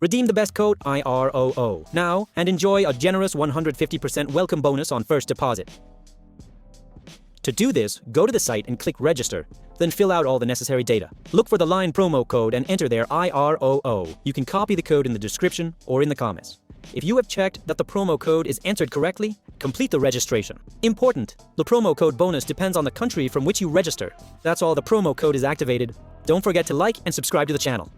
Redeem the best code IROO now and enjoy a generous 150% welcome bonus on first deposit. To do this, go to the site and click register, then fill out all the necessary data. Look for the line promo code and enter their IROO. You can copy the code in the description or in the comments. If you have checked that the promo code is entered correctly, complete the registration. Important, the promo code bonus depends on the country from which you register. That's all, the promo code is activated. Don't forget to like and subscribe to the channel.